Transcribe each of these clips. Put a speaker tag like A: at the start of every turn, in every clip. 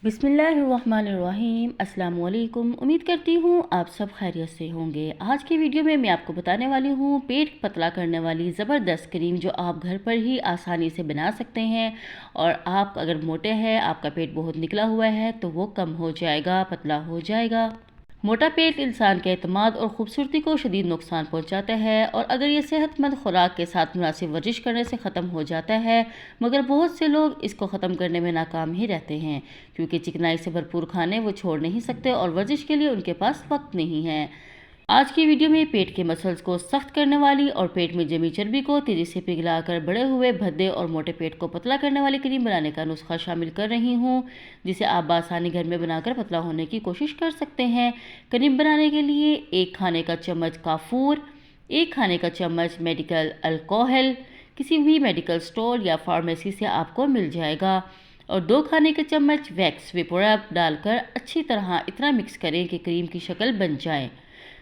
A: बिस्मिल्लाहिर्रहमानिर्रहीम। अस्सलाम वालेकुम। उम्मीद करती हूँ आप सब खैरियत से होंगे। आज की वीडियो में मैं आपको बताने वाली हूँ पेट पतला करने वाली ज़बरदस्त क्रीम जो आप घर पर ही आसानी से बना सकते हैं। और आप अगर मोटे हैं, आपका पेट बहुत निकला हुआ है, तो वो कम हो जाएगा, पतला हो जाएगा। मोटा पेट इंसान के एतमाद और खूबसूरती को शदीद नुकसान पहुंचाता है, और अगर ये सेहतमंद खुराक के साथ मुनासिब वर्जिश करने से ख़त्म हो जाता है। मगर बहुत से लोग इसको ख़त्म करने में नाकाम ही रहते हैं, क्योंकि चिकनाई से भरपूर खाने वो छोड़ नहीं सकते और वर्जिश के लिए उनके पास वक्त नहीं है। आज की वीडियो में पेट के मसल्स को सख्त करने वाली और पेट में जमी चर्बी को तेजी से पिघलाकर बड़े हुए भद्दे और मोटे पेट को पतला करने वाली क्रीम बनाने का नुस्खा शामिल कर रही हूँ, जिसे आप बासानी घर में बनाकर पतला होने की कोशिश कर सकते हैं। क्रीम बनाने के लिए 1 खाने का चम्मच काफूर, 1 खाने का चम्मच मेडिकल अल्कोहल किसी भी मेडिकल स्टोर या फार्मेसी से आपको मिल जाएगा, और 2 खाने के चम्मच वैक्स वेपोरब डालकर अच्छी तरह इतना मिक्स करें कि क्रीम की शक्ल बन जाए।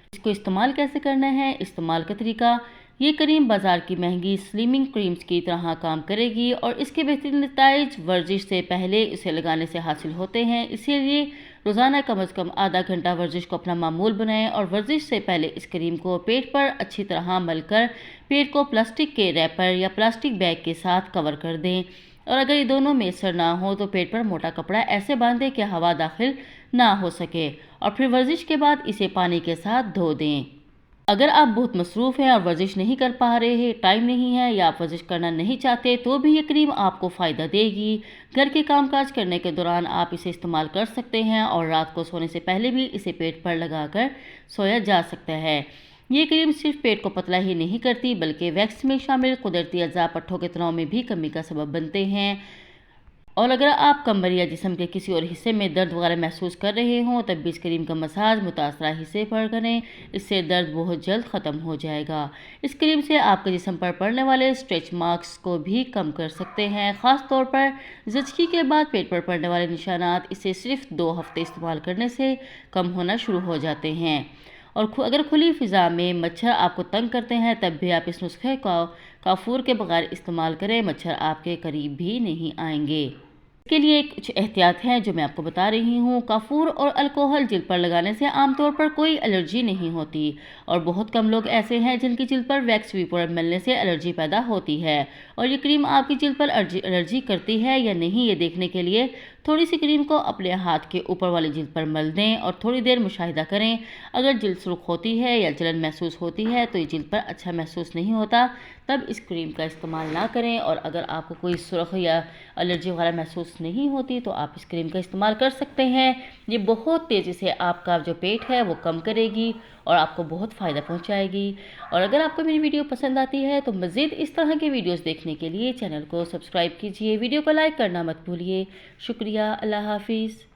A: इसको इस्तेमाल कैसे करना है, इस्तेमाल का तरीका। ये क्रीम बाज़ार की महंगी स्लिमिंग क्रीम्स की तरह काम करेगी, और इसके बेहतरीन नताइज वर्जिश से पहले इसे लगाने से हासिल होते हैं। इसीलिए रोज़ाना कम अज़ कम आधा घंटा वर्जिश को अपना मामूल बनाएं, और वर्जिश से पहले इस क्रीम को पेट पर अच्छी तरह मलकर पेट को प्लास्टिक के रैपर या प्लास्टिक बैग के साथ कवर कर दें। और अगर ये दोनों मैसर ना हो तो पेट पर मोटा कपड़ा ऐसे बांधें कि हवा दाखिल ना हो सके, और फिर वर्जिश के बाद इसे पानी के साथ धो दें। अगर आप बहुत मसरूफ़ हैं और वर्जिश नहीं कर पा रहे हैं, टाइम नहीं है, या आप वर्जिश करना नहीं चाहते, तो भी ये क्रीम आपको फ़ायदा देगी। घर के कामकाज करने के दौरान आप इसे इस्तेमाल कर सकते हैं, और रात को सोने से पहले भी इसे पेट पर लगाकर सोया जा सकता है। ये क्रीम सिर्फ पेट को पतला ही नहीं करती, बल्कि वैक्स में शामिल कुदरती अज़ा पट्ठों के तनाव में भी कमी का सबब बनते हैं। और अगर आप कमर या जिस्म के किसी और हिस्से में दर्द वगैरह महसूस कर रहे हों, तब भी इस क्रीम का मसाज मुतासरा हिस्से पर करें। इससे दर्द बहुत जल्द ख़त्म हो जाएगा। इस क्रीम से आपके जिस्म पर पड़ने वाले स्ट्रेच मार्क्स को भी कम कर सकते हैं, ख़ास तौर पर ज़चकी के बाद पेट पर पड़ने वाले निशानात। इसे सिर्फ 2 हफ्ते इस्तेमाल करने से कम होना शुरू हो जाते हैं। और अगर खुली फ़िज़ा में मच्छर आपको तंग करते हैं, तब भी आप इस नुस्खे का काफूर के बगैर इस्तेमाल करें। मच्छर आपके करीब भी नहीं आएंगे। इसके लिए कुछ एहतियात हैं जो मैं आपको बता रही हूँ। काफूर और अल्कोहल जिल्द पर लगाने से आमतौर पर कोई एलर्जी नहीं होती, और बहुत कम लोग ऐसे हैं जिनकी जिल्द पर वैक्स वेपोरब मिलने से एलर्जी पैदा होती है। और ये क्रीम आपकी जिल्द पर एलर्जी करती है या नहीं, ये देखने के लिए थोड़ी सी क्रीम को अपने हाथ के ऊपर वाली जिल्द पर मल दें और थोड़ी देर मुशाहिदा करें। अगर जिल्द सुर्ख होती है या जलन महसूस होती है, तो ये जिल्द पर अच्छा महसूस नहीं होता, तब इस क्रीम का इस्तेमाल ना करें। और अगर आपको कोई सुर्ख या एलर्जी वगैरह महसूस नहीं होती, तो आप इस क्रीम का इस्तेमाल कर सकते हैं। ये बहुत तेज़ी से आपका जो पेट है वो कम करेगी और आपको बहुत फ़ायदा पहुंचाएगी। और अगर आपको मेरी वीडियो पसंद आती है, तो मज़ीद इस तरह के वीडियोस देखने के लिए चैनल को सब्सक्राइब कीजिए, वीडियो को लाइक करना मत भूलिए। शुक्रिया। अल्लाह हाफिज़।